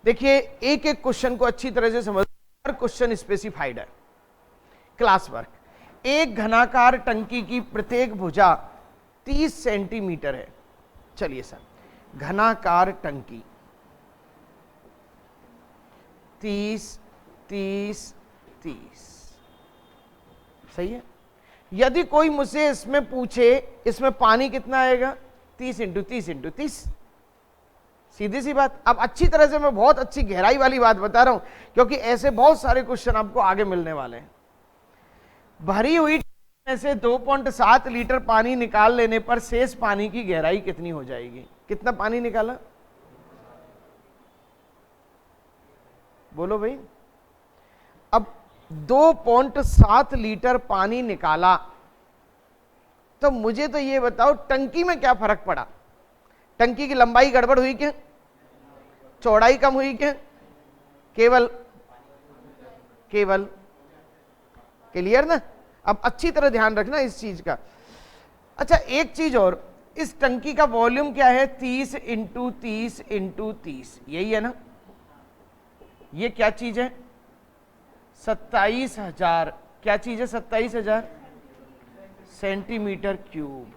देखिए एक एक क्वेश्चन को अच्छी तरह से समझ, हर क्वेश्चन स्पेसिफाइड है। क्लास वर्क, एक घनाकार टंकी की प्रत्येक भुजा 30 सेंटीमीटर है। चलिए सर, घनाकार टंकी 30 30 30, सही है। यदि कोई मुझसे इसमें पूछे इसमें पानी कितना आएगा, 30 इंटू 30 इंटू 30, सीधी सी बात। अब अच्छी तरह से मैं बहुत अच्छी गहराई वाली बात बता रहा हूं, क्योंकि ऐसे बहुत सारे क्वेश्चन आपको आगे मिलने वाले हैं। भरी हुई में से 2.7 लीटर पानी निकाल लेने पर शेष पानी की गहराई कितनी हो जाएगी? कितना पानी निकाला, बोलो भाई। अब 2.7 लीटर पानी निकाला, तो मुझे तो ये बताओ टंकी में क्या फर्क पड़ा? टंकी की लंबाई गड़बड़ हुई क्या, चौड़ाई कम हुई क्या? केवल क्लियर ना? अब अच्छी तरह ध्यान रखना इस चीज का। अच्छा एक चीज और, इस टंकी का वॉल्यूम क्या है? 30 इंटू 30 इंटू 30, यही है ना? ये क्या चीज है? 27,000, क्या चीज है? 27,000 सेंटीमीटर क्यूब।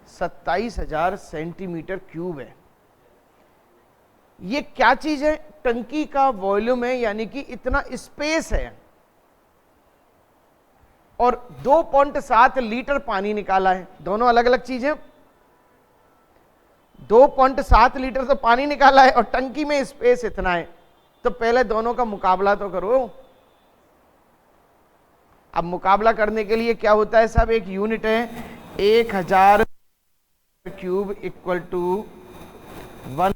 27,000 सेंटीमीटर क्यूब है। ये क्या चीज है? टंकी का वॉल्यूम है, यानी कि इतना स्पेस है, और 2.7 लीटर पानी निकाला है। दोनों अलग अलग चीजें। 2.7 लीटर तो पानी निकाला है और टंकी में स्पेस इतना है, तो पहले दोनों का मुकाबला तो करो। अब मुकाबला करने के लिए क्या होता है साहब? एक यूनिट है, 1000 क्यूब इक्वल टू 1,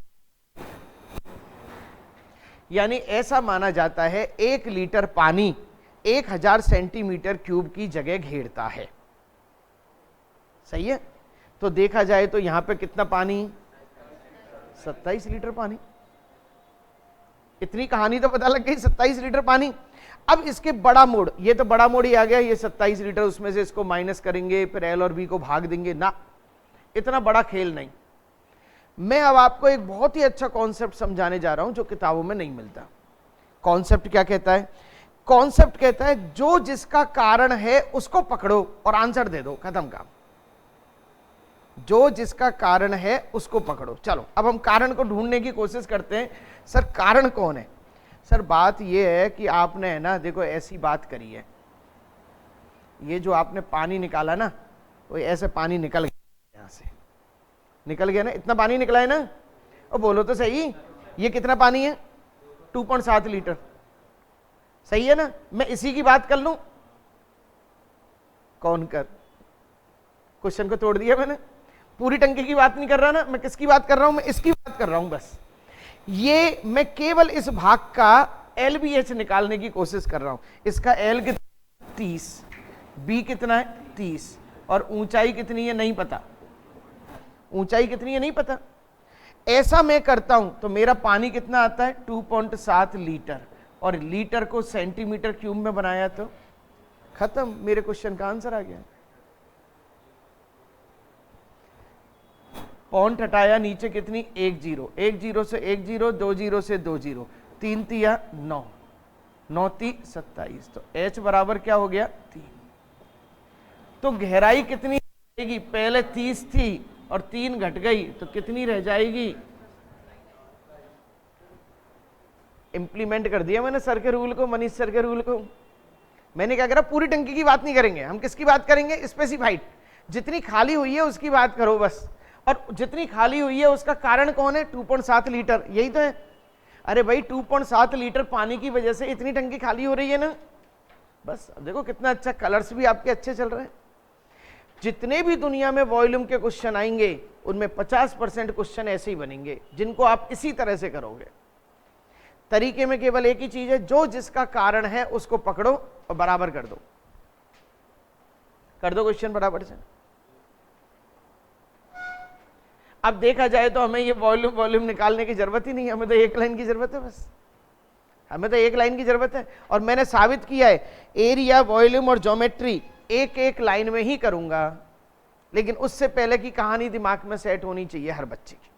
यानी ऐसा माना जाता है 1 लीटर पानी 1000 सेंटीमीटर क्यूब की जगह घेरता है। सही है? तो देखा जाए तो यहां पे कितना पानी? 27 लीटर पानी। इतनी कहानी तो पता लग गई, 27 लीटर पानी। अब इसके बड़ा मोड, ये तो बड़ा मोड ही आ गया, ये 27 लीटर, उसमें से इसको माइनस करेंगे, फिर एल और बी को भाग देंगे ना, इतना बड़ा खेल नहीं। मैं अब आपको एक बहुत ही अच्छा कॉन्सेप्ट समझाने जा रहा हूं जो किताबों में नहीं मिलता। कॉन्सेप्ट क्या कहता है? कॉन्सेप्ट कहता है जो जिसका कारण है उसको पकड़ो और आंसर दे दो, खत्म काम। जो जिसका कारण है उसको पकड़ो। चलो अब हम कारण को ढूंढने की कोशिश करते हैं। सर कारण कौन है? सर बात यह है कि आपने है ना, देखो ऐसी बात करी है, ये जो आपने पानी निकाला ना, वो ऐसे पानी निकल गया, यहां से निकल गया ना, इतना पानी निकला है ना। और बोलो तो सही, ये कितना पानी है? 2.7 लीटर, सही है ना? मैं इसी की बात कर लूं, कौन कर? क्वेश्चन को तोड़ दिया मैंने। पूरी टंकी की बात नहीं कर रहा ना, मैं किसकी बात कर रहा हूं? मैं इसकी बात कर रहा हूं बस। ये मैं केवल इस भाग का LBH निकालने की कोशिश कर रहा हूं। इसका L कितना? 30, B कितना है? 30, और ऊंचाई कितनी है नहीं पता। ऊंचाई कितनी है नहीं पता। ऐसा मैं करता हूं तो मेरा पानी कितना आता है? 2.7 लीटर, और लीटर को सेंटीमीटर क्यूब में बनाया तो खत्म, मेरे क्वेश्चन का आंसर आ गया। पॉइंट हटाया, नीचे कितनी? 1 0, 1 0 से 1 0, 2 0 से 2 0, 3 तिया 9, 9 ती 27, तो H बराबर क्या हो गया? 3। तो गहराई कितनी रहेगी? पहले 30 थी और 3 घट गई, तो कितनी रह जाएगी? इंप्लीमेंट कर दिया मैंने सर के रूल को, मनीष सर के रूल को। मैंने क्या करा? पूरी टंकी की बात नहीं करेंगे हम, किसकी बात करेंगे? स्पेसिफाइड, जितनी खाली हुई है उसकी बात करो बस। और जितनी खाली हुई है उसका कारण कौन है? 2.7 लीटर, यही तो है। अरे भाई 2.7 लीटर पानी की वजह से इतनी टंकी खाली हो रही है ना, बस। देखो कितना अच्छा, कलर्स भी आपके अच्छे चल रहे हैं। जितने भी दुनिया में वॉल्यूम के क्वेश्चन आएंगे उनमें 50% क्वेश्चन ऐसे ही बनेंगे जिनको आप इसी तरह से करोगे। तरीके में केवल एक ही चीज है, जो जिसका कारण है उसको पकड़ो और बराबर कर दो। कर दो क्वेश्चन बराबर से। अब देखा जाए तो हमें ये वॉल्यूम निकालने की जरूरत ही नहीं है, हमें तो एक लाइन की जरूरत है बस। हमें तो एक लाइन की जरूरत है, और मैंने साबित किया है एरिया, वॉल्यूम और ज्योमेट्री एक एक लाइन में ही करूंगा। लेकिन उससे पहले की कहानी दिमाग में सेट होनी चाहिए हर बच्चे की।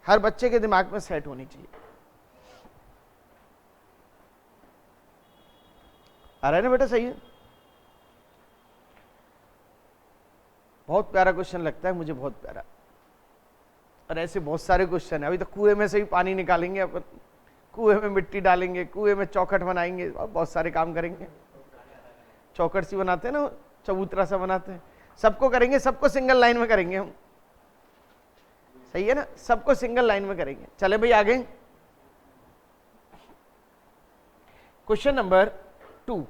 हर बच्चे के दिमाग में सेट होनी चाहिए। आ रहा है ना बेटा? सही है। बहुत प्यारा क्वेश्चन लगता है मुझे, बहुत प्यारा। और ऐसे बहुत सारे क्वेश्चन है। अभी तो कुएं में से भी पानी निकालेंगे अपन, कुएं में मिट्टी डालेंगे, कुएं में चौखट बनाएंगे, और बहुत सारे काम करेंगे। चौखट सी बनाते हैं ना, चबूतरा सा बनाते हैं, सबको करेंगे, सबको सिंगल लाइन में करेंगे हम। सही है ना? सबको सिंगल लाइन में करेंगे। चले भाई आगे। Question number 2।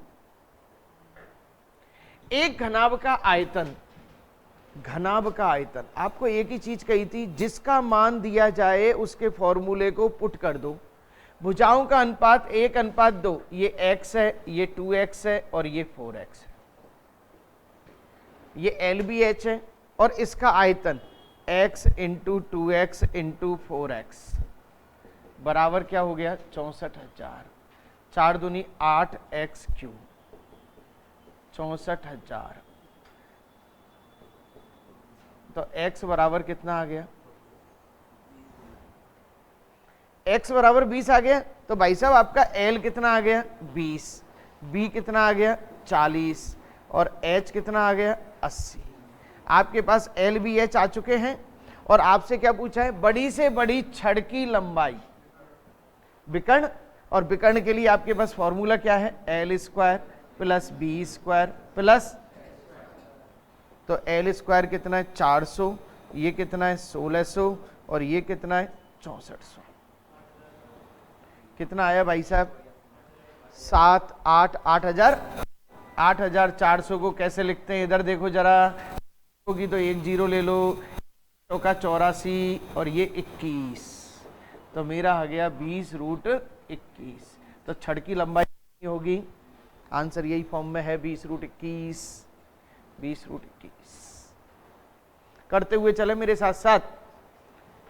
एक घनाभ का आयतन, घनाभ का आयतन, आपको एक ही चीज कही थी, जिसका मान दिया जाए उसके फॉर्मूले को पुट कर दो। भुजाओं का अनुपात 1:2, ये x है, ये 2x है और ये 4x है। ये LBH है और इसका आयतन x into 2x into 4x बराबर क्या हो गया? 64,000। 4 दूनी 8x क्यूब, 64,000। तो x बराबर कितना आ गया? x बराबर 20 आ गया। तो भाई साहब आपका L कितना आ गया? 20। B कितना आ गया? 40। और H कितना आ गया? 80। आपके पास L B H आ चुके हैं। और आपसे क्या पूछा है? बड़ी से बड़ी छड़ की लंबाई, विकर्ण। और विकर्ण के लिए आपके पास फॉर्मूला क्या है? L square plus B square plus, तो L स्क्वायर कितना है? 400, ये कितना है? 1600, और ये कितना है? 6400। कितना आया भाई साहब? 8,000। 8,400 को कैसे लिखते हैं? इधर देखो जरा, होगी तो 1 0 ले लो, तो का 84 और ये 21, तो मेरा आ गया 20√21। तो छड़ की लंबाई कितनी होगी? आंसर यही फॉर्म में है, 20√21। 20√21 करते हुए चले मेरे साथ साथ,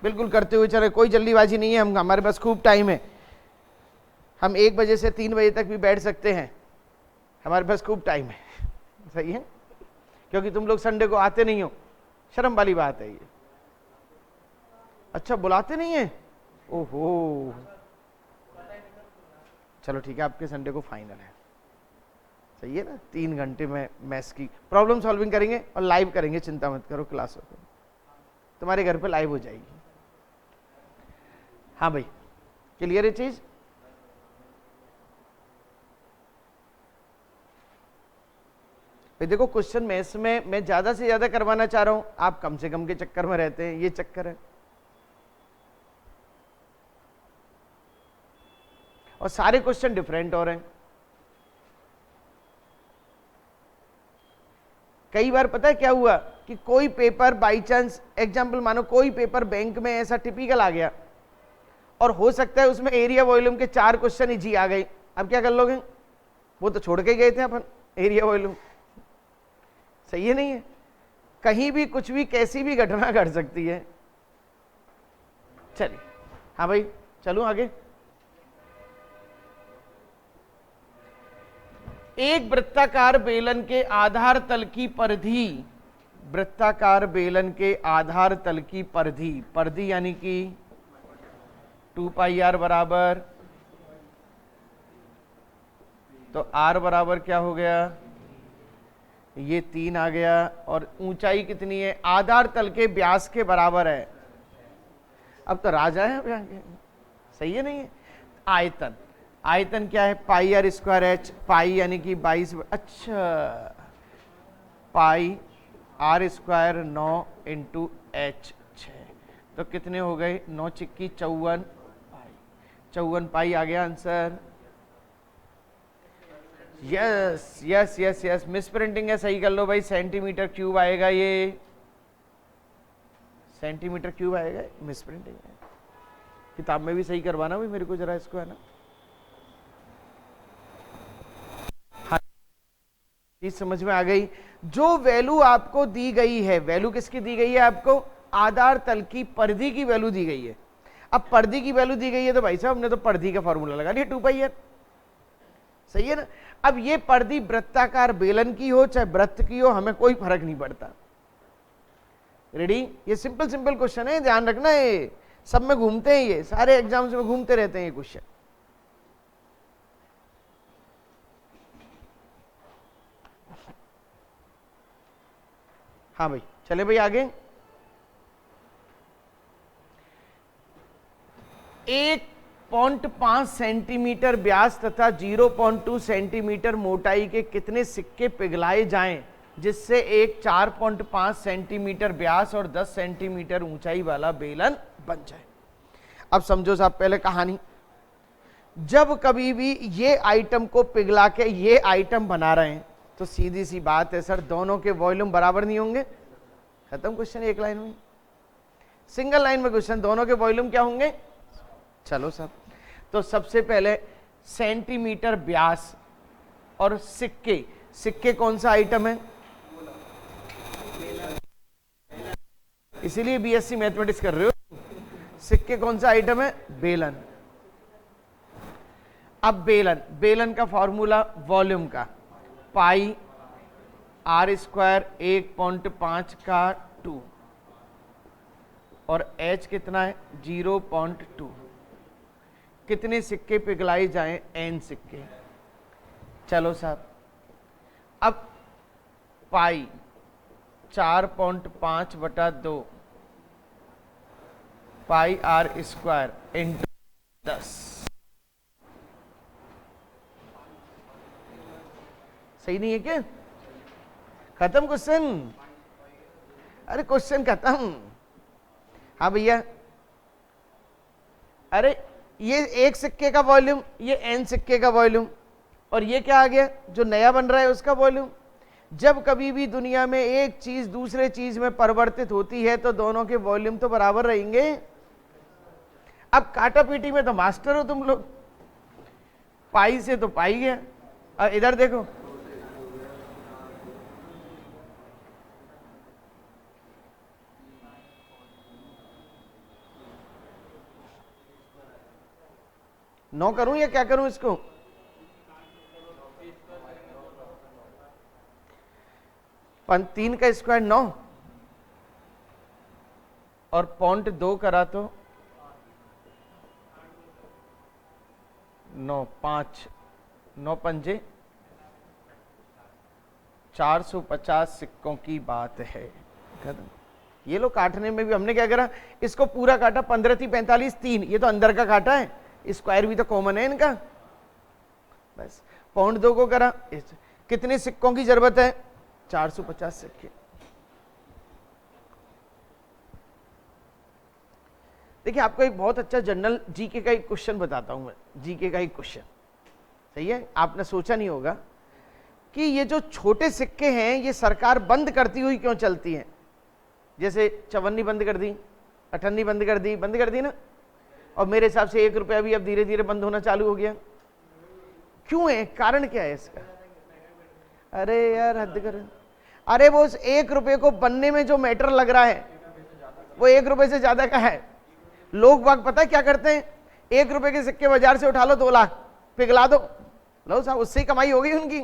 बिल्कुल करते हुए चले, कोई जल्दीबाजी नहीं है। हम, हमारे पास खूब टाइम है। हम 1 बजे से 3 बजे तक भी बैठ सकते हैं, हमारे पास खूब टाइम है। सही है? क्योंकि तुम लोग संडे को आते नहीं हो, शर्म वाली बात है ये। अच्छा, बुलाते नहीं है? ओहो, चलो ठीक है, आपके संडे को फाइनल है। सही है ना? 3 घंटे में मैथ्स की प्रॉब्लम सॉल्विंग करेंगे और लाइव करेंगे, चिंता मत करो, क्लास होकर तुम्हारे घर पे लाइव हो जाएगी। हाँ भाई, क्लियर है चीज? भाई देखो, क्वेश्चन मैथ्स में मैं ज्यादा से ज्यादा करवाना चाह रहा हूं, आप कम से कम के चक्कर में रहते हैं, ये चक्कर है। और सारे क्वेश्चन डिफरेंट हो रहे हैं। कई बार पता है क्या हुआ कि कोई पेपर बाई चांस, एग्जाम्पल मानो कोई पेपर बैंक में ऐसा टिपिकल आ गया, और हो सकता है उसमें एरिया वॉल्यूम के 4 क्वेश्चन इजी आ गए। अब क्या कर लोगे? वो तो छोड़ के गए थे अपन, एरिया वॉल्यूम। सही है नहीं है? कहीं भी कुछ भी, कैसी भी घटना घट सकती है। चलिए, हाँ भाई, चलो आगे। एक वृत्ताकार बेलन के आधार तल की परिधि, वृत्ताकार बेलन के आधार तल की परिधि, परिधि यानी कि 2πr बराबर, तो r बराबर क्या हो गया? ये 3 आ गया। और ऊंचाई कितनी है? आधार तल के व्यास के बराबर है। अब तो राजा है यहाँ। सही है नहीं है? आयतन, आयतन क्या है? πr स्क्वायर h, पाई यानी कि 22, अच्छा, पाई r स्क्वायर 9 इंटू h 6, तो कितने हो गए? 9 चिक्की 54 पाई, 54 पाई आ गया answer. Yes yes yes yes, miss printing है, सही कर लो भाई। सेंटीमीटर क्यूब आएगा, ये सेंटीमीटर क्यूब आएगा, मिस प्रिंटिंग है। किताब में भी सही करवाना भाई मेरे को जरा इसको, है ना? हाँ, चीज समझ में आ गई। जो वैल्यू आपको दी गई है, वैल्यू किसकी दी गई है आपको? आधार तल की परिधि की वैल्यू दी गई है। अब परिधि की वैल्यू दी गई है तो भाई साहब हमने तो परिधि का फॉर्मूला लगा लिया, 2πr। सही है ना? अब ये परिधि वृत्ताकार बेलन की हो चाहे वृत्त की हो, हमें कोई फर्क नहीं पड़ता। रेडी? ये सिंपल सिंपल क्वेश्चन है, ध्यान रखना है। सब में घूमते हैं, ये सारे एग्जाम्स में घूमते रहते हैं ये क्वेश्चन। हाँ भाई, चले भाई आगे। 1.5 सेंटीमीटर व्यास तथा 0.2 सेंटीमीटर मोटाई के कितने सिक्के पिघलाए जाएं जिससे एक 4.5 सेंटीमीटर व्यास और 10 सेंटीमीटर ऊंचाई वाला बेलन बन जाए। अब समझो साहब, पहले कहानी, जब कभी भी ये आइटम को पिघला के ये आइटम बना रहे हैं तो सीधी सी बात है सर, दोनों के वॉल्यूम बराबर नहीं होंगे। खत्म क्वेश्चन, एक लाइन में, सिंगल लाइन में क्वेश्चन, दोनों के वॉल्यूम क्या होंगे। चलो साहब, तो सबसे पहले सेंटीमीटर व्यास और सिक्के, सिक्के कौन सा आइटम है, इसीलिए बीएससी मैथमेटिक्स कर रहे हो। सिक्के कौन सा आइटम है, बेलन। अब बेलन, बेलन का फॉर्मूला वॉल्यूम का पाई आर स्क्वायर 1.5 का 2 और h कितना है 0.2। कितने सिक्के पिघलाए जाएं, n सिक्के। चलो साहब, अब पाई 4.5/2 पाई आर स्क्वायर इंटू 10। सही नहीं है क्या? खत्म क्वेश्चन, अरे क्वेश्चन खत्म। हाँ भैया, अरे ये एक सिक्के का वॉल्यूम, ये n सिक्के का वॉल्यूम, और ये क्या आ गया जो नया बन रहा है उसका वॉल्यूम। जब कभी भी दुनिया में एक चीज दूसरे चीज में परिवर्तित होती है तो दोनों के वॉल्यूम तो बराबर रहेंगे। अब काटा पीटी में तो मास्टर हो तुम लोग, पाई से तो पाई गया। अब इधर देखो, नौ करूं या क्या करूं इसको, तीन का स्क्वायर 9 और 0.2 करा तो 9, 5, 9 पंजे 450 सिक्कों की बात है। ये लोग काटने में भी हमने क्या करा, इसको पूरा काटा, 15 थी 45 3, ये तो अंदर का काटा है, स्क्वायर भी तो कॉमन है इनका, बस 0.2 को करा। कितने सिक्कों की जरूरत है, 450 सिक्के। देखिए आपको एक बहुत अच्छा जनरल जीके का एक क्वेश्चन बताता हूं मैं, जीके का एक क्वेश्चन, सही है, आपने सोचा नहीं होगा कि ये जो छोटे सिक्के हैं ये सरकार बंद करती हुई क्यों चलती है। जैसे 54 बंद कर दी, 58 बंद कर दी ना, और मेरे हिसाब से 1 रुपया भी अब धीरे धीरे बंद होना चालू हो गया। क्यों है, कारण क्या है इसका? अरे यार हद कर, अरे वो 1 रुपये को बनने में जो मैटर लग रहा है वो 1 रुपये से ज्यादा का है। लोग बाग पता है क्या करते हैं, 1 रुपये के सिक्के बाजार से उठा लो, 2 लाख पिघला दो, लो साहब, उससे ही कमाई होगी उनकी।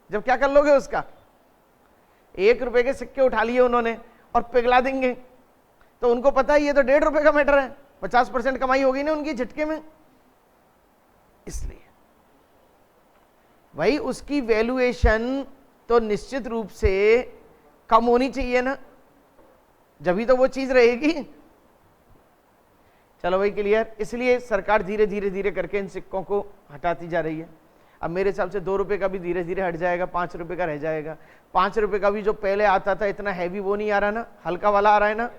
जब क्या कर लोगे उसका, 1 रुपये के सिक्के उठा लिए उन्होंने और पिघला देंगे, तो उनको पता है ये तो 1.5 रुपये का मैटर है, 50% कमाई होगी ना उनकी झटके में। इसलिए भाई उसकी वैल्यूएशन तो निश्चित रूप से कम होनी चाहिए ना, जब ही तो वो चीज रहेगी। चलो भाई क्लियर। इसलिए सरकार धीरे धीरे करके इन सिक्कों को हटाती जा रही है। अब मेरे हिसाब से 2 रुपए का भी धीरे धीरे हट जाएगा, 5 रुपए का रह जाएगा। 5 रुपए का भी जो पहले आता था इतना हैवी वो नहीं आ रहा ना, हल्का वाला आ रहा है ना।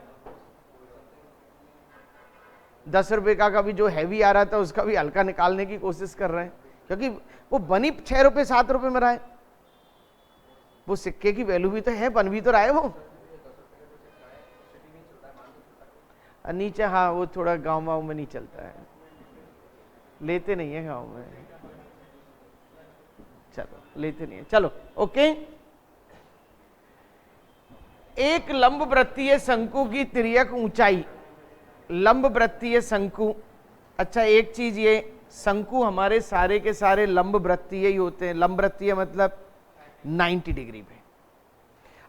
10 रुपए का भी जो हैवी आ रहा था उसका भी हल्का निकालने की कोशिश कर रहे हैं, क्योंकि वो बनी 6 रुपए 7 रुपए में रहा है। वो सिक्के की वैल्यू भी तो है, बन भी तो रहा है वो। नीचे हाँ वो थोड़ा गांव वाँव में नहीं चलता है, लेते नहीं है गांव में, चलो लेते नहीं है, चलो ओके। एक लंब वृत्तीय शंकु की तिर्यक ऊंचाई, लंब वृत्तीय शंकु, अच्छा एक चीज ये, शंकु हमारे सारे के सारे लंब वृत्तीय ही होते हैं। लंब वृत्तीय मतलब 90 डिग्री पे।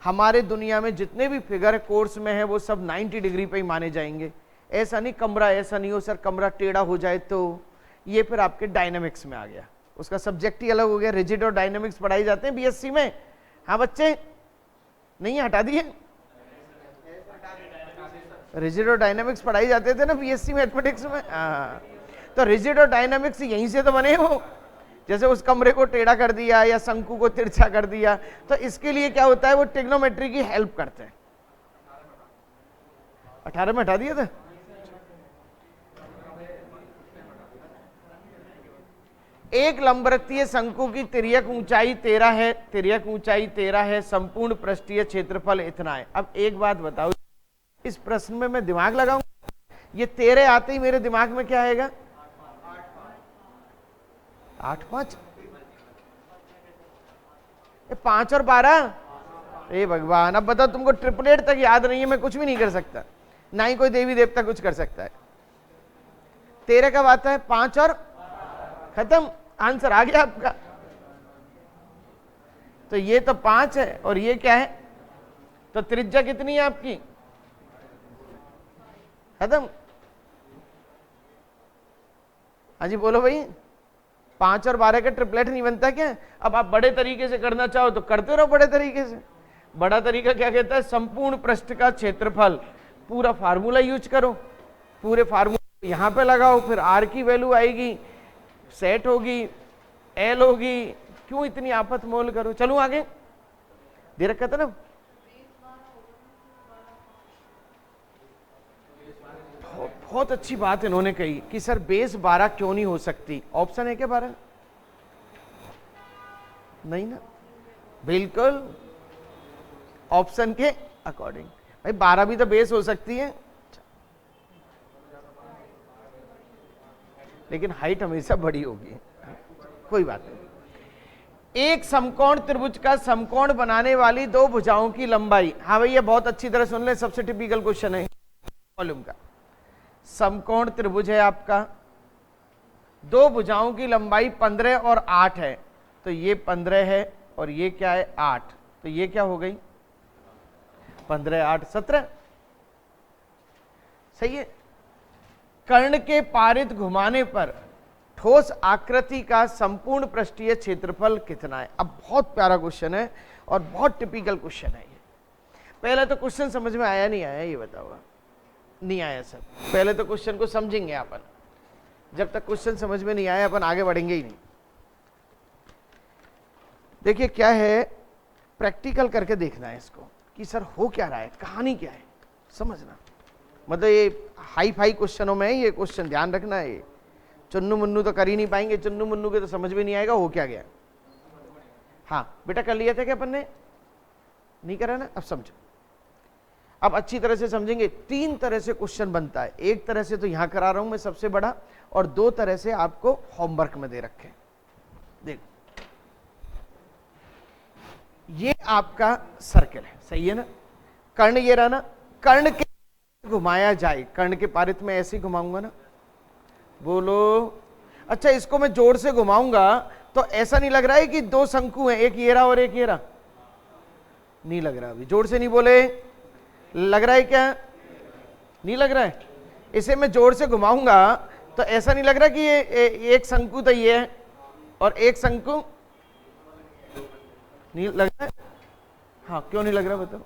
हमारे दुनिया में जितने भी फिगर कोर्स में है वो सब 90 डिग्री पे ही माने जाएंगे। ऐसा नहीं कमरा ऐसा नहीं हो सर, कमरा टेढ़ा हो जाए तो, ये फिर आपके डायनामिक्स में आ गया, उसका सब्जेक्ट ही अलग हो गया। रिजिड और डायनामिक्स पढ़ाई जाते हैं बीएससी में। हाँ बच्चे, नहीं हटा दिए? रिजिड और डायनामिक्स पढ़ाई जाते थे ना बीएससी मैथमेटिक्स में। हाँ, तो रिजिड और डायनामिक्स यहीं से तो बने हो। जैसे उस कमरे को टेढ़ा कर दिया या शंकु को तिरछा कर दिया, तो इसके लिए क्या होता है, वो ट्रिग्नोमेट्री की हेल्प करते हैं। 18 में हटा दिए थे। एक लंबवृत्तीय शंकु की तिर्यक ऊंचाई 13 है, तिर्यक ऊंचाई 13 है, संपूर्ण पृष्ठीय क्षेत्रफल इतना है। अब एक बात बताओ, इस प्रश्न में मैं दिमाग लगाऊं? ये 13 आते ही मेरे दिमाग में क्या आएगा? 8 5 5 और 12। ए भगवान, अब बताओ, तुमको ट्रिपलेट तक याद नहीं है, मैं कुछ भी नहीं कर सकता, ना ही कोई देवी देवता कुछ कर सकता है। 13 कब आता है? 5 और खत्म, आंसर आ गया आपका। तो ये तो 5 है और ये क्या है? तो त्रिज्या कितनी है आपकी? खत्म। हाँ जी बोलो भाई, 5 और 12 का ट्रिपलेट नहीं बनता क्या? अब आप बड़े तरीके से करना चाहो तो करते रहो बड़े तरीके से। बड़ा तरीका क्या कहता है? संपूर्ण पृष्ठ का क्षेत्रफल। पूरा फार्मूला यूज करो, पूरे फार्मूला यहां पे लगाओ, फिर आर की वैल्यू आएगी, सेट होगी, एल होगी। क्यों इतनी आफत मोल करो? चलो आगे, दे रखा था ना। बहुत अच्छी बात इन्होंने कही कि सर बेस 12 क्यों नहीं हो सकती। ऑप्शन है क्या 12? नहीं ना, बिल्कुल ऑप्शन के अकॉर्डिंग। भाई 12 भी तो बेस हो सकती है, लेकिन हाइट हमेशा बड़ी होगी। कोई बात नहीं। एक समकोण त्रिभुज का समकोण बनाने वाली दो भुजाओं की लंबाई। हाँ भैया, बहुत अच्छी तरह सुन ले, सबसे टिपिकल क्वेश्चन है वॉल्यूम का। समकोण त्रिभुज है आपका, दो भुजाओं की लंबाई 15 और 8 है, तो ये 15 है और ये क्या है? 8। तो ये क्या हो गई? 15 8 17। सही है। कर्ण के पारित घुमाने पर ठोस आकृति का संपूर्ण पृष्ठीय क्षेत्रफल कितना है? अब बहुत प्यारा क्वेश्चन है और बहुत टिपिकल क्वेश्चन है ये। पहले तो क्वेश्चन समझ में आया नहीं आया, ये बताओ। नहीं आया सर? पहले तो क्वेश्चन को समझेंगे अपन, जब तक क्वेश्चन समझ में नहीं आया अपन आगे बढ़ेंगे ही नहीं। देखिए क्या है, प्रैक्टिकल करके देखना है इसको कि सर हो क्या रहा है, कहानी क्या है, समझना। मतलब ये हाई फाई क्वेश्चनों में ये क्वेश्चन ध्यान रखना है। ये चुन्नू मुन्नू तो कर ही नहीं पाएंगे, चुन्नू मुन्नू के तो समझ में नहीं आएगा हो क्या गया। हाँ बेटा, कर लिया था क्या अपन ने? नहीं करा ना? अब समझो, अब अच्छी तरह से समझेंगे। 3 तरह से क्वेश्चन बनता है। एक तरह से तो यहां करा रहा हूं मैं सबसे बड़ा, और 2 तरह से आपको होमवर्क में दे रखे। देखो, ये आपका सर्कल है, सही है ना? कर्ण ये रहा ना, कर्ण के घुमाया जाए, कर्ण के पारित में ऐसे ही घुमाऊंगा ना, बोलो। अच्छा, इसको मैं जोर से घुमाऊंगा तो ऐसा नहीं लग रहा है कि 2 शंकु हैं, एक ये रहा और एक ये रहा? नहीं लग रहा। अभी जोर से नहीं बोले, लग रहा है क्या? नहीं लग रहा है। इसे मैं जोर से घुमाऊंगा तो ऐसा नहीं लग रहा कि ये एक शंकु तो ये है और एक शंकु नहीं लग रहा है। हाँ, क्यों नहीं लग रहा बताओ?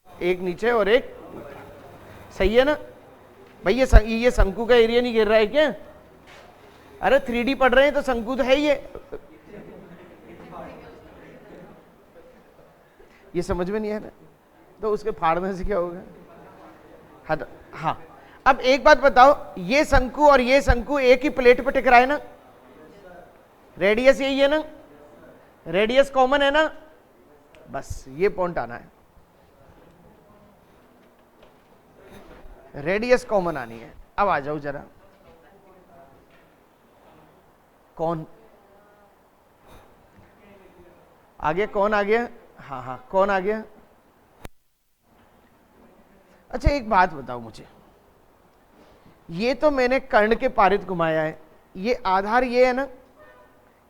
एक नीचे और एक, सही है ना भाई? ये शंकु का एरिया नहीं गिर रहा है क्या? अरे 3D पढ़ रहे हैं तो शंकु तो है ही है। ये समझ में नहीं है ना, तो उसके फाड़ने से क्या होगा? हाँ, अब एक बात बताओ, ये शंकु और ये शंकु एक ही प्लेट पे टिक रहा है ना? रेडियस यही है ना? रेडियस कॉमन है ना? बस ये पॉइंट आना है, रेडियस कॉमन आनी है। अब आ जाओ जरा, कौन आ गया? कौन आ गया? हाँ हाँ, कौन आ गया? अच्छा एक बात बताओ मुझे, ये तो मैंने कर्ण के पारित घुमाया है, ये आधार ये है ना?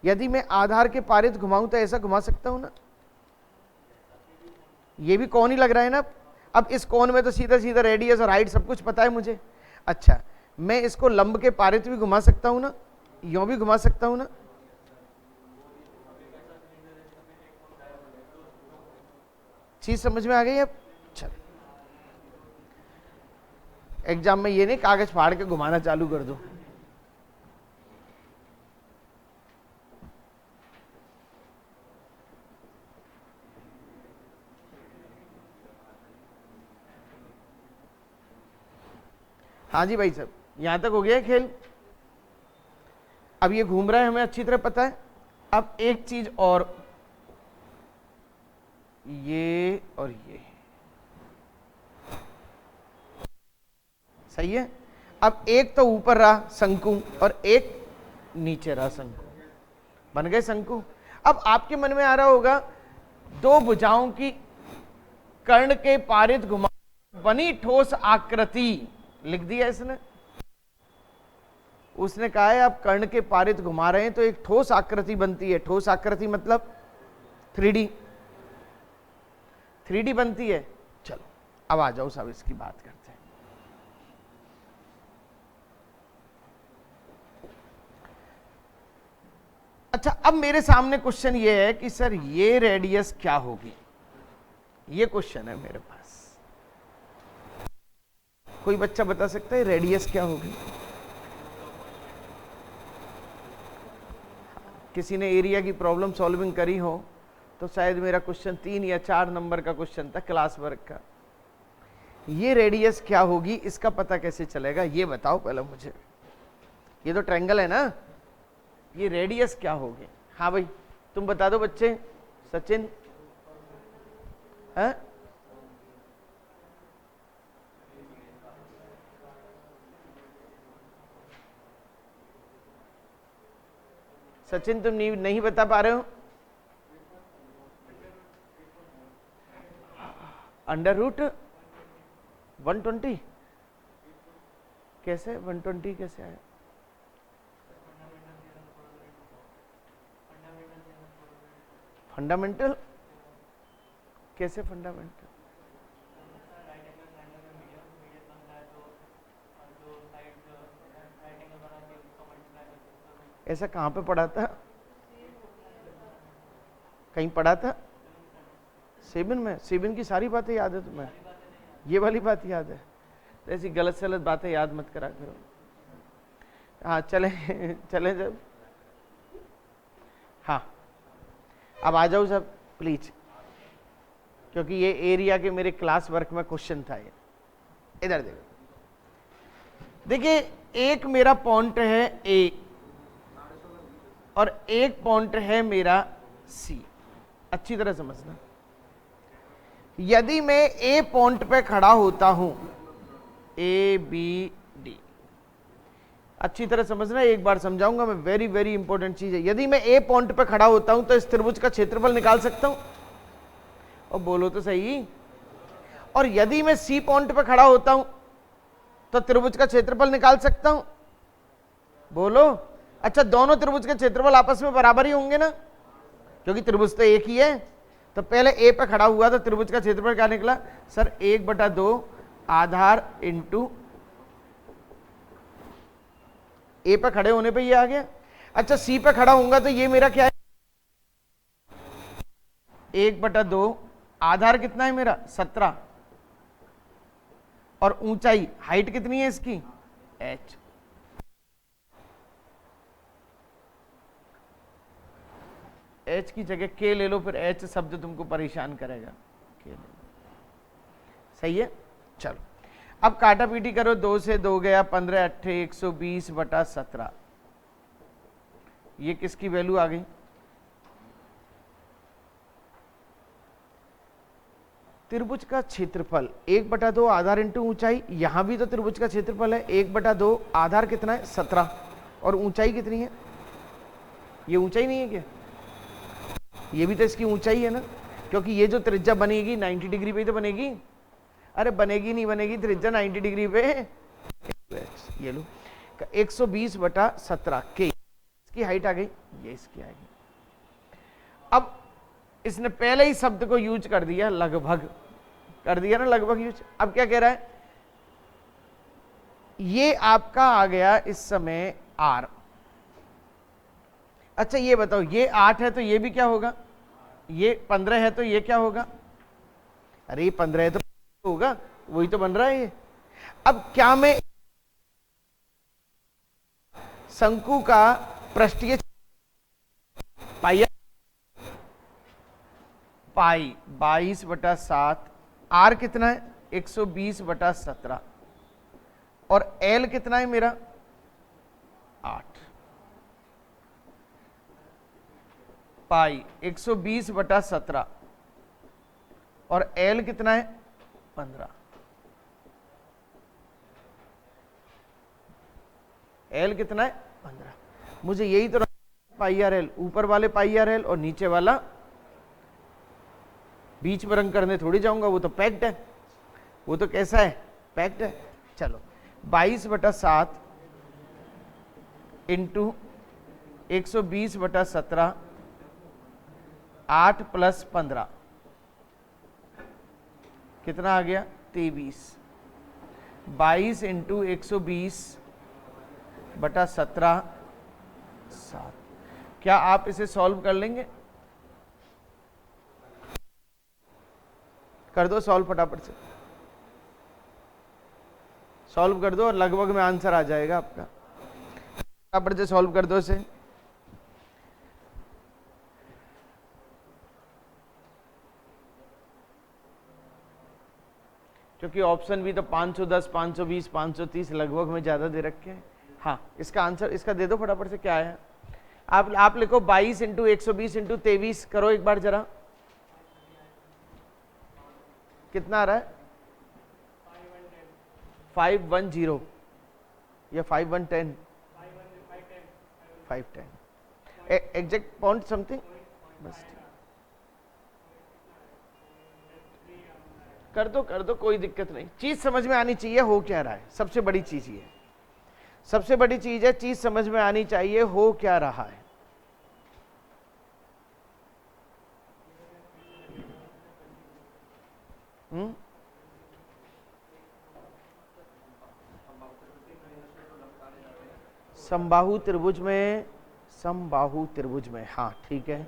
यदि मैं आधार के पारित घुमाऊं तो ऐसा घुमा सकता हूं ना? ये भी कौन ही लग रहा है ना। अब इस कोण में तो सीधा सीधा रेडियस और हाइट सब कुछ पता है मुझे। अच्छा, मैं इसको लंब के पारित भी घुमा सकता हूं ना, यूं भी घुमा सकता हूं ना। चीज समझ में आ गई अब। चल, एग्जाम में ये नहीं कागज फाड़ के घुमाना चालू कर दो। हाँ जी भाई साहब, यहां तक हो गया खेल। अब ये घूम रहा है, हमें अच्छी तरह पता है। अब एक चीज और, ये और ये सही है। अब एक तो ऊपर रहा शंकु और एक नीचे रहा शंकु, बन गए शंकु। अब आपके मन में आ रहा होगा, दो भुजाओं की कर्ण के पारित घुमा बनी ठोस आकृति, लिख दिया इसने। उसने कहा है आप कर्ण के पारित घुमा रहे हैं तो एक ठोस आकृति बनती है। ठोस आकृति मतलब 3D बनती है। चलो अब आ जाओ साहब, इसकी बात करते हैं। अच्छा, अब मेरे सामने क्वेश्चन ये है कि सर ये रेडियस क्या होगी, ये क्वेश्चन है मेरे पास। कोई बच्चा बता सकता है रेडियस क्या होगी? किसी ने एरिया की प्रॉब्लम सॉल्विंग करी हो तो शायद मेरा क्वेश्चन 3 या 4 नंबर का क्वेश्चन था क्लास वर्क का। ये रेडियस क्या होगी, इसका पता कैसे चलेगा, ये बताओ पहले मुझे। ये तो ट्रायंगल है ना, ये रेडियस क्या होगी? हाँ भाई तुम बता दो बच्चे। सचिन है? सचिन तुम नहीं बता पा रहे हो? √120 कैसे? 120 कैसे आया? फंडामेंटल कैसे? फंडामेंटल ऐसा कहां पे पढ़ा था? कहीं पढ़ा था? सेबिन में? सेबिन की सारी बातें याद है तुम्हें? ये वाली बात याद है? तो ऐसी गलत सलत बातें याद मत करा करो। हाँ चले चले जब। हाँ अब आ जाओ सब प्लीज, क्योंकि ये एरिया के मेरे क्लास वर्क में क्वेश्चन था। ये इधर देखो, देखिए एक मेरा पॉइंट है ए और एक पॉइंट है मेरा सी। अच्छी तरह समझना, यदि मैं ए पॉइंट पे खड़ा होता हूं, ए बी डी, अच्छी तरह समझना, एक बार समझाऊंगा मैं, वेरी वेरी इंपॉर्टेंट चीज है। यदि मैं ए पॉइंट पे खड़ा होता हूं तो इस त्रिभुज का क्षेत्रफल निकाल सकता हूं, और बोलो तो सही। और यदि मैं सी पॉइंट पे खड़ा होता हूं तो त्रिभुज का क्षेत्रफल निकाल सकता हूं, बोलो। अच्छा, दोनों त्रिभुज के क्षेत्रफल आपस में बराबर ही होंगे ना, क्योंकि त्रिभुज तो एक ही है। तो पहले ए पे खड़ा हुआ तो त्रिभुज का क्षेत्रफल क्या निकला सर? 1/2 आधार इंटू ए पे खड़े होने पे ये आ गया। अच्छा, सी पे खड़ा होऊंगा तो ये मेरा क्या है? 1/2 आधार कितना है मेरा? 17, और ऊंचाई हाइट कितनी है इसकी? h। h की जगह k ले लो, फिर h शब्द तुमको परेशान करेगा। k ले लो, सही है। चलो अब काटा पीटी करो, 2 से 2 गया 15 8 120/17। ये किसकी वैल्यू आ गई? त्रिभुज का क्षेत्रफल 1/2 आधार इंटू ऊंचाई। यहां भी तो त्रिभुज का क्षेत्रफल है 1/2, आधार कितना है? 17, और ऊंचाई कितनी है? ये ऊंचाई नहीं है क्या? ये भी तो इसकी ऊंचाई है ना, क्योंकि ये जो त्रिज्या बनेगी 90 डिग्री पे ही तो बनेगी। अरे बनेगी नहीं बनेगी, त्रिज्या 90 डिग्री पे। ये लो 120/17 के, इसकी हाइट आ गई, ये इसकी आएगी। अब इसने पहले ही शब्द को यूज कर दिया, लगभग कर दिया ना, लगभग यूज। अब क्या कह रहा है, ये आपका आ गया इस समय R। अच्छा ये बताओ, ये 8 है तो ये भी क्या होगा, ये 15 है तो ये क्या होगा, अरे ये 15 है तो होगा, वही तो बन रहा है ये। अब क्या मैं शंकु का पृष्ठीय पाई 22/7, आर कितना है 120/17 और एल कितना है मेरा 8। पाई 120/17 और एल कितना है 15। एल कितना है 15। मुझे यही तो पाई आर एल, ऊपर वाले पाई आर एल और नीचे वाला, बीच में रंग करने थोड़ी जाऊंगा, वो तो पैक्ड है, वो तो कैसा है पैक्ड है। चलो 22/7 इंटू 120/17, 8 + 15 कितना आ गया 23। 22 इंटू 120/17 7। क्या आप इसे सॉल्व कर लेंगे? कर दो सॉल्व, फटाफट से सॉल्व कर दो और लगभग में आंसर आ जाएगा आपका। फटाफट से सॉल्व कर दो इसे। क्योंकि ऑप्शन भी तो 510, 520, 530 लगभग में ज्यादा दे रखे हैं। हाँ इसका आंसर इसका दे दो फटाफट से, क्या है आप लिखो 22 इंटू 120 इंटू 23 करो एक बार जरा, कितना आ रहा है 510 या 5110 510 एग्जैक्ट पॉइंट समथिंग, बस कर दो कोई दिक्कत नहीं। चीज समझ में आनी चाहिए हो क्या रहा है, सबसे बड़ी चीज ये, सबसे बड़ी चीज है चीज समझ में आनी चाहिए हो क्या रहा है। समबाहु त्रिभुज में, समबाहु त्रिभुज में, हाँ ठीक है।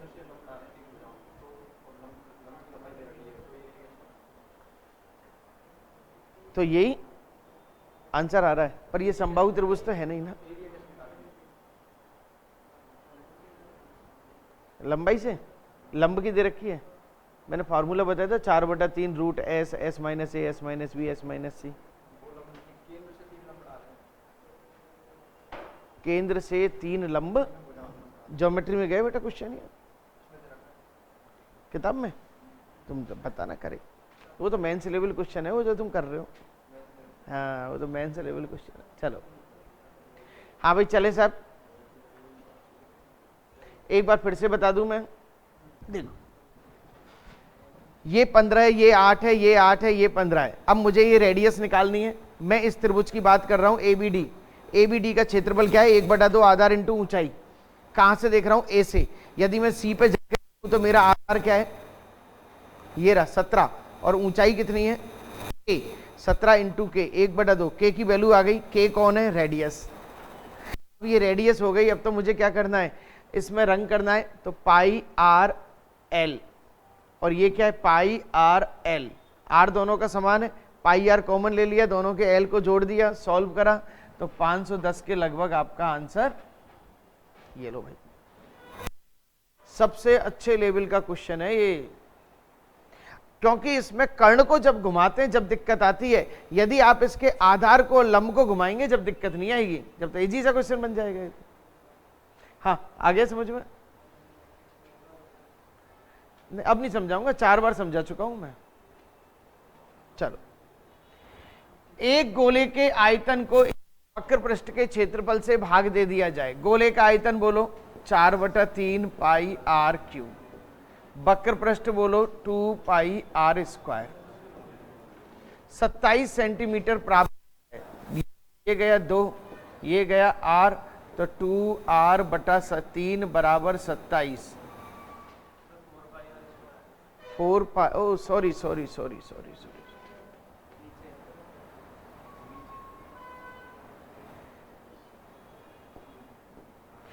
तो यही आंसर आ रहा है, पर ये समबाहु त्रिभुज तो है नहीं ना, लंबाई से लंब की दे रखी है। मैंने फार्मूला बताया था 4/3 root S, S minus A, S minus B, S minus C. केंद्र से 3 लंब, ज्योमेट्री में गए बेटा क्वेश्चन ये किताब में, तुम तो पता ना करे, वो तो मेंस लेवल क्वेश्चन है वो जो तुम कर रहे हो, हाँ वो तो मेंस लेवल क्वेश्चन है। चलो हाँ भाई चले साहब, एक बार फिर से बता दूं मैं, देखो ये 15 है, ये 8 है, ये 8 है, ये 15 है। अब मुझे ये रेडियस निकालनी है। मैं इस त्रिभुज की बात कर रहा हूं एबीडी। एबीडी का क्षेत्रफल क्या है 1/2 आधार इंटू ऊंचाई। कहां से देख रहा हूं ए से। यदि मैं सी पे जाकर तो मेरा आधार क्या है ये रहा 17 और ऊंचाई कितनी है के, 17 इंटू के 1/2। के की वैल्यू आ गई, के कौन है रेडियस। अब ये रेडियस हो गई। अब तो मुझे क्या करना है इसमें रंग करना है, तो पाई आर एल और ये क्या है पाई आर एल। आर दोनों का समान है, पाई आर कॉमन ले लिया, दोनों के एल को जोड़ दिया, सॉल्व करा तो 510 के लगभग आपका आंसर ये लो भाई। सबसे अच्छे लेवल का क्वेश्चन है ये, क्योंकि इसमें कर्ण को जब घुमाते हैं जब दिक्कत आती है, यदि आप इसके आधार को लंब को घुमाएंगे जब दिक्कत नहीं आएगी, जब तो इजी सा क्वेश्चन बन जाएगा। हाँ आगे समझ में, अब नहीं समझाऊंगा, 4 बार समझा चुका हूं मैं। चलो एक गोले के आयतन को वक्र पृष्ठ के क्षेत्रफल से भाग दे दिया जाए। गोले का आयतन बोलो 4/3 पाई आर क्यूब, वक्र पृष्ठ बोलो 2 पाई आर स्क्वायर। 27 सेंटीमीटर प्राप्त है। ये गया 2, ये गया आर, तो 2r/3 = 27। 4 pi, oh sorry sorry sorry sorry sorry,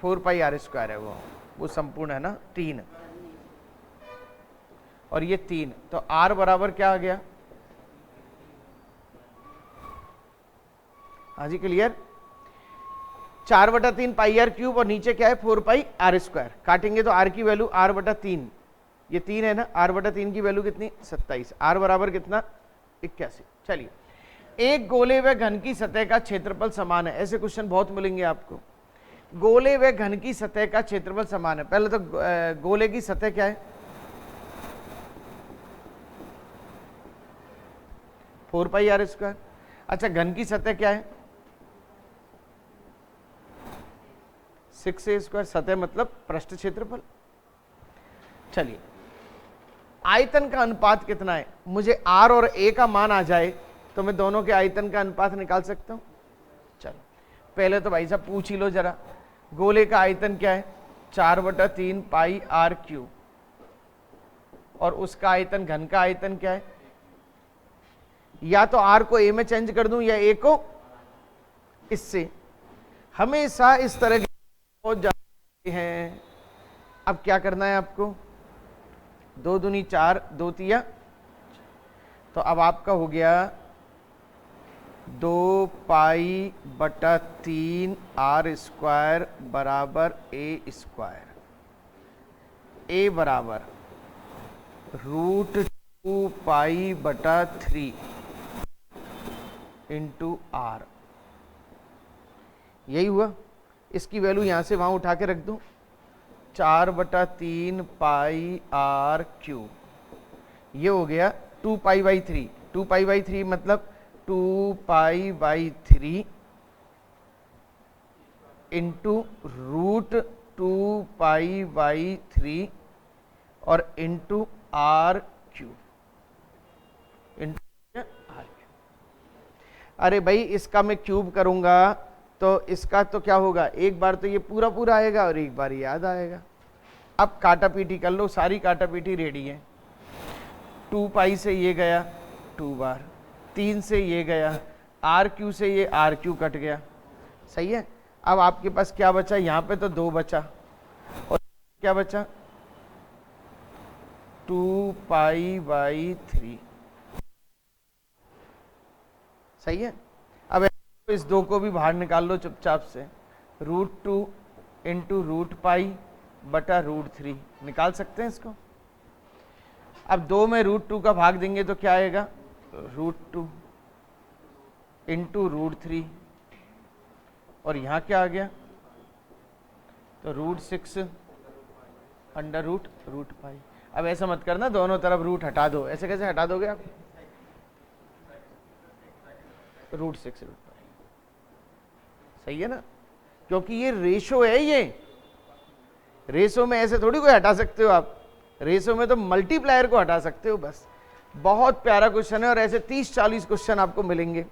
4 pi R square है वो संपूर्ण है ना 3, और ये 3, तो r बराबर क्या आ गया? हाँ जी क्लियर। 4/3 पाई आर क्यूब और नीचे क्या है 4 पाई आर स्क्वायर। काटेंगे तो r की वैल्यू r/3, ये 3 है ना, r/3 की वैल्यू कितनी 27, r बराबर कितना 81। चलिए, एक गोले व घन की सतह का क्षेत्रफल समान है, ऐसे क्वेश्चन बहुत मिलेंगे आपको। गोले व घन की सतह का क्षेत्रफल समान है, पहले तो गोले की सतह क्या है 4 पाई आर स्क्वायर। अच्छा, घन की सतह क्या है 6a स्क्वायर, सतह मतलब पृष्ठ क्षेत्रफल। चलिए, आयतन का अनुपात कितना है, मुझे r और a का मान आ जाए तो मैं दोनों के आयतन का अनुपात निकाल सकता हूं। चलो, पहले तो भाई साहब पूछ ही लो जरा, गोले का आयतन क्या है 4/3 पाई आर क्यूब, और उसका आयतन, घन का आयतन क्या है, या तो r को a में चेंज कर दूं या a को इससे, हमेशा इस तरह के बहुत जाते हैं। अब क्या करना है आपको, 2 दूनी 4, 2 तिया, तो अब आपका हो गया 2 पाई बटा 3 आर स्क्वायर बराबर a स्क्वायर, a बराबर √2 पाई बटा 3 इंटू r, यही हुआ। इसकी वैल्यू यहां से वहां उठा के रख दूं, 4/3 पाई आर क्यूब, ये हो गया 2 पाई बाई 3, 2 पाई बाई 3 मतलब 2 pi by 3 into √2 pi by 3 और into R cube, into R cube. अरे भाई, इसका मैं क्यूब करूंगा तो इसका तो क्या होगा, एक बार तो ये पूरा पूरा आएगा और एक बार याद आएगा। अब काटा पीटी कर लो, सारी काटा पीटी रेडी है। 2 पाई से ये गया 2 बार, 3 से ये गया, आर क्यू से ये आर क्यू कट गया, सही है। अब आपके पास क्या बचा, यहाँ पे तो 2 बचा, और क्या बचा 2 पाई बाई 3, सही है। अब इस 2 को भी बाहर निकाल लो चुपचाप से, √2 इंटू रूट पाई बटा √3, निकाल सकते हैं इसको। अब 2 में √2 का भाग देंगे तो क्या आएगा, √2 इंटू √3, और यहां क्या आ गया, तो √6 अंडर रूट पाई। अब ऐसा मत करना दोनों तरफ रूट हटा दो, ऐसे कैसे हटा दोगे आप, √6 रूट पाई, सही है ना, क्योंकि ये रेशो है, ये रेशो में ऐसे थोड़ी कोई हटा सकते हो आप, रेशो में तो मल्टीप्लायर को हटा सकते हो बस। बहुत प्यारा क्वेश्चन है, और ऐसे 30-40 क्वेश्चन आपको मिलेंगे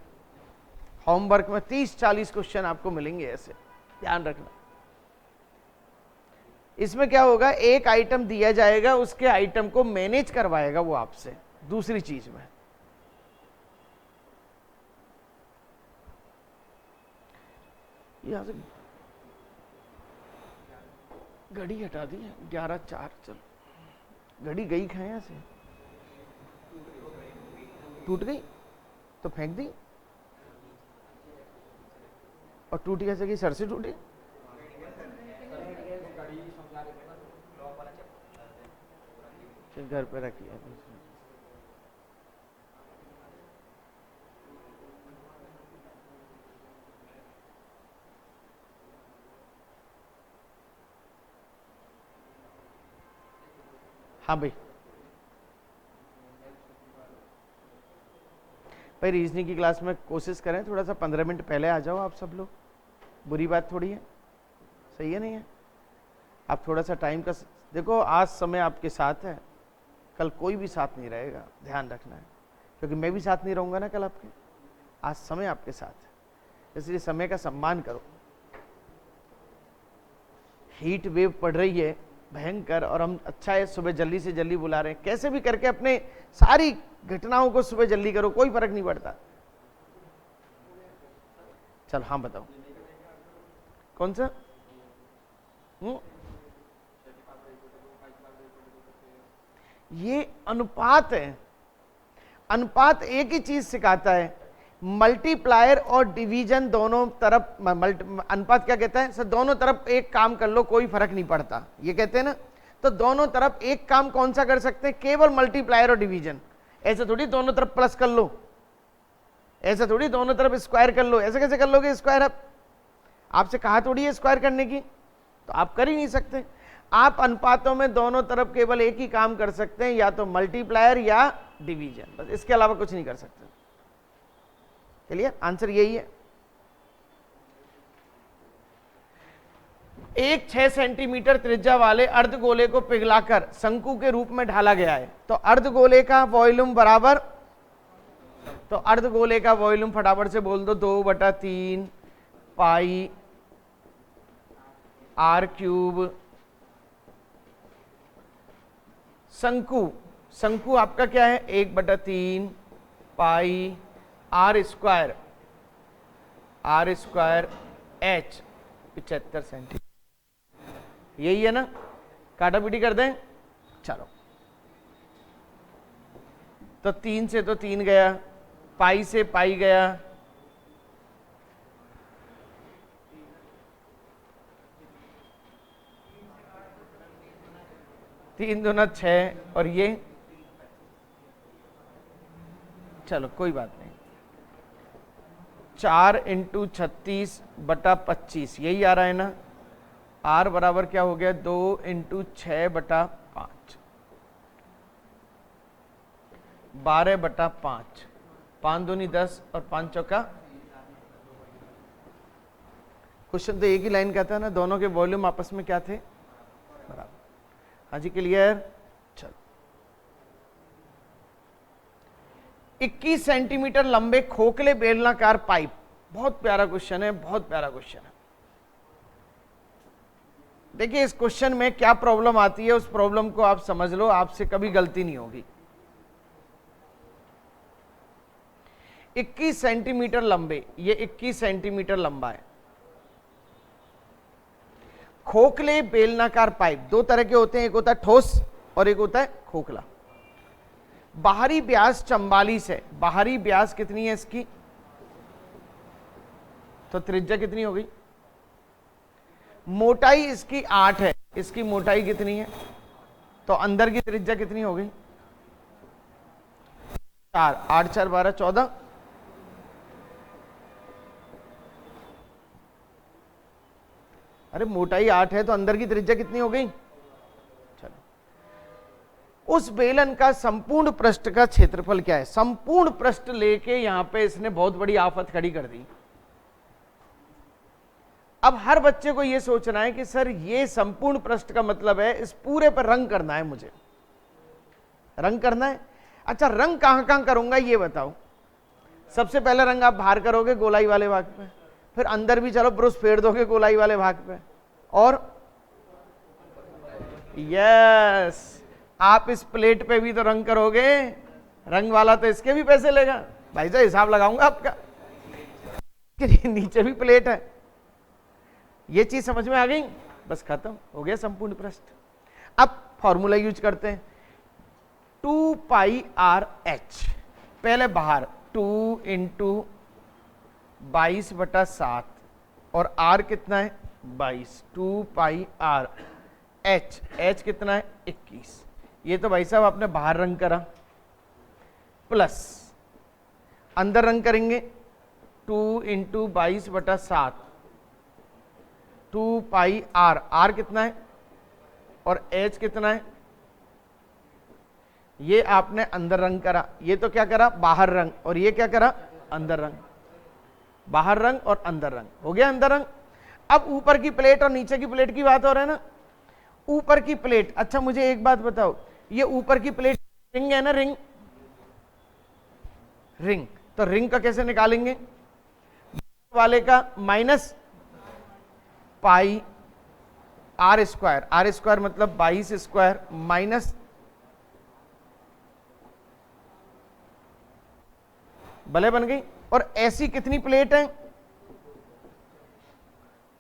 होमवर्क में, 30-40 क्वेश्चन आपको मिलेंगे ऐसे, ध्यान रखना। इसमें क्या होगा, एक आइटम दिया जाएगा, उसके आइटम को मैनेज करवाएगा वो आपसे दूसरी चीज में। यहां से घड़ी हटा दी है 11:04, चलो घड़ी गई कहाँ यहां से, टूट गई तो फेंक दी, और टूटी कैसे गई, सर से टूटी, घर पे रखी है। हाँ भाई रीजनिंग की क्लास में कोशिश करें थोड़ा सा 15 मिनट पहले आ जाओ आप सब लोग, बुरी बात थोड़ी है, सही है नहीं है। आप थोड़ा सा टाइम का देखो, आज समय आपके साथ है, कल कोई भी साथ नहीं रहेगा, ध्यान रखना है, क्योंकि मैं भी साथ नहीं रहूंगा ना कल आपके, आज समय आपके साथ है, इसलिए समय का सम्मान करो। हीट वेव पड़ रही है, भयंकर। और हम अच्छा है सुबह जल्दी से जल्दी बुला रहे हैं, कैसे भी करके अपने सारी घटनाओं को सुबह जल्दी करो, कोई फर्क नहीं पड़ता। चलो हाँ बताओ कौन सा? ये अनुपात है। अनुपात एक ही चीज सिखाता है, मल्टीप्लायर और डिवीजन दोनों तरफ। अनुपात क्या कहता है सर? दोनों तरफ एक काम कर लो, कोई फर्क नहीं पड़ता, ये कहते हैं ना। तो दोनों तरफ एक काम कौन सा कर सकते हैं? केवल मल्टीप्लायर और डिवीजन। ऐसे थोड़ी दोनों तरफ प्लस कर लो, ऐसे थोड़ी दोनों तरफ स्क्वायर कर लो। ऐसे कैसे कर लोगे स्क्वायर? अब आपसे कहा थोड़ी है स्क्वायर करने की, तो आप कर ही नहीं सकते। आप अनुपातों में दोनों तरफ केवल एक ही काम कर सकते हैं, या तो मल्टीप्लायर या डिवीजन, बस इसके अलावा कुछ नहीं कर सकते। क्लियर? आंसर यही है। एक 6 सेंटीमीटर त्रिज्या वाले अर्धगोले को पिघलाकर शंकु के रूप में ढाला गया है, तो अर्धगोले का वॉल्यूम बराबर, तो अर्धगोले का वॉल्यूम फटाफट से बोल दो, 2/3 पाई आर क्यूब। शंकु, शंकु आपका क्या है? 1/3 pi R square, R square H 75 centimetre. यही है ना? काटा पीटी कर दें। चलो, तो 3 से तो 3 गया, पाई से पाई गया, तीन दूना 6, और ये चलो कोई बात नहीं, 4 × 36/25 यही आ रहा है ना। आर बराबर क्या हो गया? 2 × 6/5, 12/5, 5 दूनी 10 और 5 चौका। क्वेश्चन तो एक ही लाइन का था ना, दोनों के वॉल्यूम आपस में क्या थे? बराबर। हाँ जी क्लियर? चलो, 21 सेंटीमीटर लंबे खोखले बेलनाकार पाइप, बहुत प्यारा क्वेश्चन है, बहुत प्यारा क्वेश्चन है। देखिए इस क्वेश्चन में क्या प्रॉब्लम आती है, उस प्रॉब्लम को आप समझ लो, आपसे कभी गलती नहीं होगी। 21 सेंटीमीटर लंबे, ये 21 सेंटीमीटर लंबा है। खोखले बेलनाकार पाइप दो तरह के होते हैं, एक होता है ठोस और एक होता है खोखला। बाहरी व्यास 44 है, बाहरी व्यास कितनी है इसकी? तो त्रिज्या कितनी हो गई? मोटाई इसकी 8 है, इसकी मोटाई कितनी है? तो अंदर की त्रिज्या कितनी हो गई? 4, 8 4 12 14। अरे मोटाई 8 है तो अंदर की त्रिज्या कितनी हो गई? चलो, उस बेलन का संपूर्ण पृष्ठ का क्षेत्रफल क्या है? संपूर्ण पृष्ठ लेके यहां पे इसने बहुत बड़ी आफत खड़ी कर दी। अब हर बच्चे को यह सोचना है कि सर ये संपूर्ण पृष्ठ का मतलब है इस पूरे पर रंग करना है, मुझे रंग करना है। अच्छा रंग कहां कहां करूंगा ये बताओ। सबसे पहले रंग आप बाहर करोगे गोलाई वाले भाग पे, फिर अंदर भी चलो ब्रश फेर दोगे गोलाई वाले भाग पे, और यस आप इस प्लेट पे भी तो रंग करोगे। रंग वाला तो इसके भी पैसे लेगा भाई साहब, हिसाब लगाऊंगा आपका। नीचे भी प्लेट है, ये चीज समझ में आ गई? बस खत्म हो गया संपूर्ण पृष्ठ। अब फॉर्मूला यूज करते हैं, 2πRh। पहले बाहर 2 × 22/7 और r कितना है? 22। 2πRh, h कितना है? 21। ये तो भाई साहब आपने बाहर रंग करा, प्लस अंदर रंग करेंगे 2 × 22/7, 2πR, r कितना है और h कितना है? ये आपने अंदर रंग करा, ये तो क्या करा? बाहर रंग, और ये क्या करा? अंदर रंग। बाहर रंग और अंदर रंग, हो गया अंदर रंग। अब ऊपर की प्लेट और नीचे की प्लेट की बात हो रहा है ना। ऊपर की प्लेट, अच्छा मुझे एक बात बताओ, ये ऊपर की प्लेट रिंग है ना? रिंग, रिंग, तो रिंग का कैसे निकालेंगे? वाले का माइनस पाई आर स्क्वायर मतलब 22 स्क्वायर माइनस, भले बन गई। और ऐसी कितनी प्लेट है,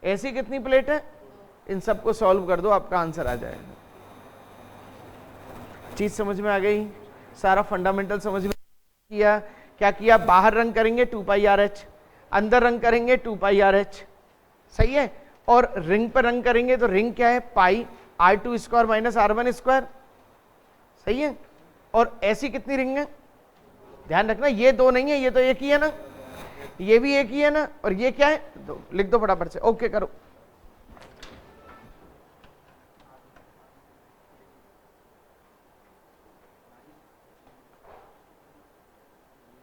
ऐसी कितनी प्लेट है, इन सबको सॉल्व कर दो, आपका आंसर आ जाएगा। चीज समझ में आ गई, सारा फंडामेंटल समझ में किया। क्या किया, बाहर रंग करेंगे 2 पाई आर एच, अंदर रंग करेंगे 2 पाई आर एच, सही है। और रिंग पर रंग करेंगे तो रिंग क्या है, पाई R2 square minus R1 square, सही है। और ऐसी कितनी रिंग है, ध्यान रखना ये दो नहीं है, ये तो एक ही है ना, ये भी एक ही है ना, और ये क्या है, दो। लिख दो फटाफट से, ओके करो।